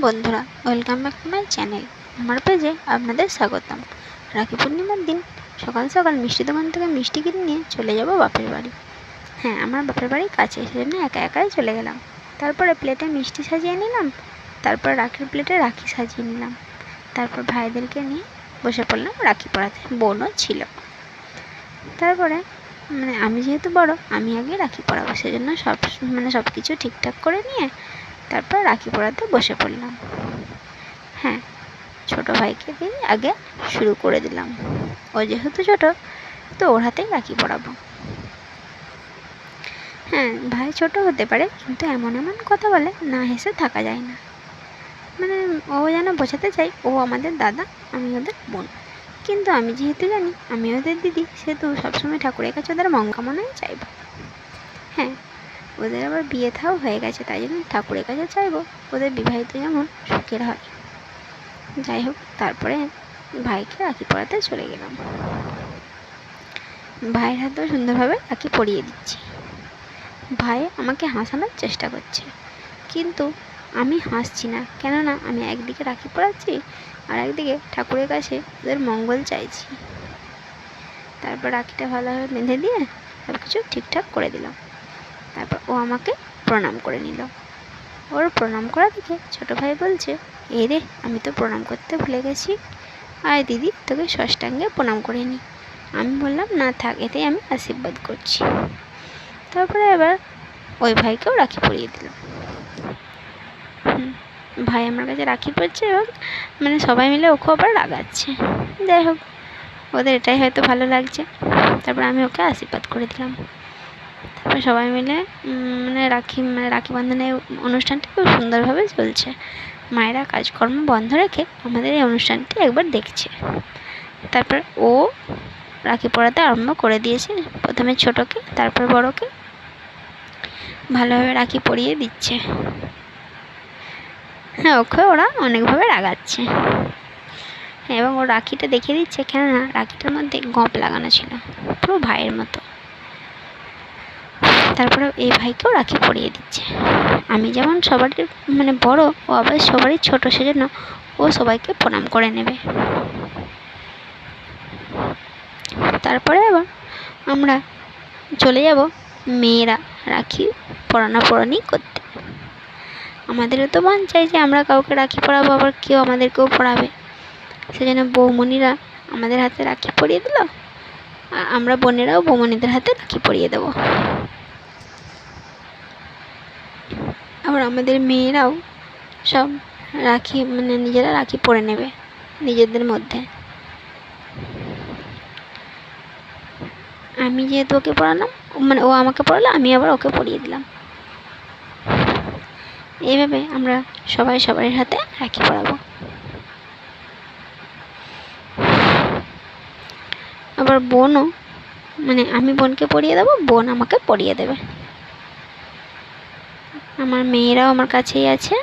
বন্ধুরা, welcome back to my channel. আমার পেজে আপনাদের স্বাগতম। রাখি পূর্ণিমার দিন সকাল সকাল মিষ্টি দোকান থেকে মিষ্টি কিনে নিয়ে চলে যাব বাপের বাড়ি। হ্যাঁ, আমার বাপের বাড়ি কাছে, সেজন্য একা একাই চলে গেলাম। তারপরে প্লেটে মিষ্টি সাজিয়ে নিলাম, তারপর রাখির প্লেটে রাখি সাজিয়ে নিলাম। তারপর ভাইদেরকে নিয়ে বসে পড়লাম রাখি পরাতে। বোনও ছিল। তারপরে আমি যেহেতু বড়, আমি আগে রাখি পরাবো, সেজন্য সব কিছু ঠিকঠাক করে নিয়ে তারপর রাখি পরাতে বসে পড়লাম। হ্যাঁ, ছোটো ভাইকে দিয়ে আগে শুরু করে দিলাম। ও যেহেতু ছোটো, তো ওর হাতেই রাখি পরাবো। হ্যাঁ, ভাই ছোট হতে পারে, কিন্তু এমন এমন কথা বলে না হেসে থাকা যায় না। ও যেন বোঝাতে চাই ও আমাদের দাদা, আমি ওদের বোন। কিন্তু আমি যেহেতু জানি আমি ওদের দিদি, সেহেতু সবসময় ঠাকুরের কাছে ওদের মঙ্গলকামনাই চাইব। হ্যাঁ, ওদের আবার বিয়ে থাও হয়ে গেছে, তাই জন্য ঠাকুরের কাছে চাইবো ওদের বিবাহিত যেমন সুখের হয়। যাই হোক, তারপরে ভাইকে রাখি পরাতে চলে গেলাম। ভাইয়ের হাতেও সুন্দরভাবে রাখি পরিয়ে দিচ্ছি। ভাই আমাকে হাসানোর চেষ্টা করছে, কিন্তু আমি হাসছি না, কেননা আমি একদিকে রাখি পরাচ্ছি আর একদিকে ঠাকুরের কাছে ওদের মঙ্গল চাইছি। তারপর রাখিটা ভালোভাবে বেঁধে দিয়ে সব কিছু ঠিকঠাক করে দিলাম। তারপর ও আমাকে প্রণাম করে নিল। ওর প্রণাম করা দেখে ছোটো ভাই বলছে, এই রে, আমি তো প্রণাম করতে ভুলে গেছি, আয় দিদি তোকে ষষ্ঠাঙ্গে প্রণাম করে নিই। আমি বললাম, না থাক, এতেই আমি আশীর্বাদ করছি। তারপরে এবার ওই ভাইকেও রাখি পরিয়ে দিলাম। ভাই আমার কাছে রাখি পরছে এবং সবাই মিলে ওকে আবার রাগাচ্ছে। যাই হোক, ওদের এটাই হয়তো ভালো লাগছে। তারপর আমি ওকে আশীর্বাদ করে দিলাম। তারপর সবাই মিলে রাখি বন্ধনের অনুষ্ঠানটি খুব সুন্দরভাবে চলছে। মায়েরা কাজকর্ম বন্ধ রেখে আমাদের এই অনুষ্ঠানটি একবার দেখছে। তারপর ও রাখি পরাতে আরম্ভ করে দিয়েছে। প্রথমে ছোটোকে, তারপর বড়োকে ভালোভাবে রাখি পরিয়ে দিচ্ছে। হ্যাঁ, ওকে ওরা অনেকভাবে রাগাচ্ছে এবং ও রাখিটা দেখিয়ে দিচ্ছে, কেননা রাখিটার মধ্যে গপ লাগানো ছিল, পুরো ভাইয়ের মতো। তারপরে এই ভাইকেও রাখি পরিয়ে দিচ্ছে। আমি যেমন সবারই বড়, ও আবার সবারই ছোট, সেজন্য ও সবাইকে প্রণাম করে নেবে। তারপরে আবার আমরা চলে যাব মেয়েরা রাখি পরানি করতে। আমাদেরও তো মন চাই যে আমরা কাউকে রাখি পরাবো, আবার কেউ আমাদেরকেও পরাবে। সেজন্য বৌমণিরা আমাদের হাতে রাখি পরিয়ে দিল, আর আমরা বোনেরাও বৌমণিদের হাতে রাখি পরিয়ে দেবো। আবার আমাদের মেয়েরাও সব রাখি নিজেরা রাখি পরে নেবে নিজেদের মধ্যে। আমি যেহেতু ওকে পরালাম, ও আমাকে পরালো, আমি আবার ওকে পরিয়ে দিলাম। এইভাবে আমরা সবাই সবার হাতে রাখি পরাবো। আবার বোনও আমি বোনকে পরিয়ে দেবো, বোন আমাকে পরিয়ে দেবে। আমার মেয়েরাও আমার কাছেই আছে,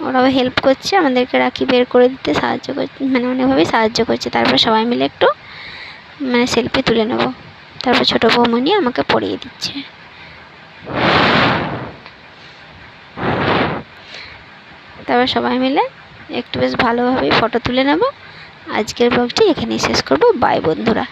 ওরাও হেল্প করছে, আমাদেরকে রাখি বের করে দিতে সাহায্য করছে, অনেকভাবেই সাহায্য করছে। তারপর সবাই মিলে একটু সেলফি তুলে নেব। তারপর ছোটো বৌমণি আমাকে পরিয়ে দিচ্ছে। তারপর সবাই মিলে একটু বেশ ভালোভাবেই ফটো তুলে নেব। আজকের ব্লগটি এখানেই শেষ করব। বাই বন্ধুরা।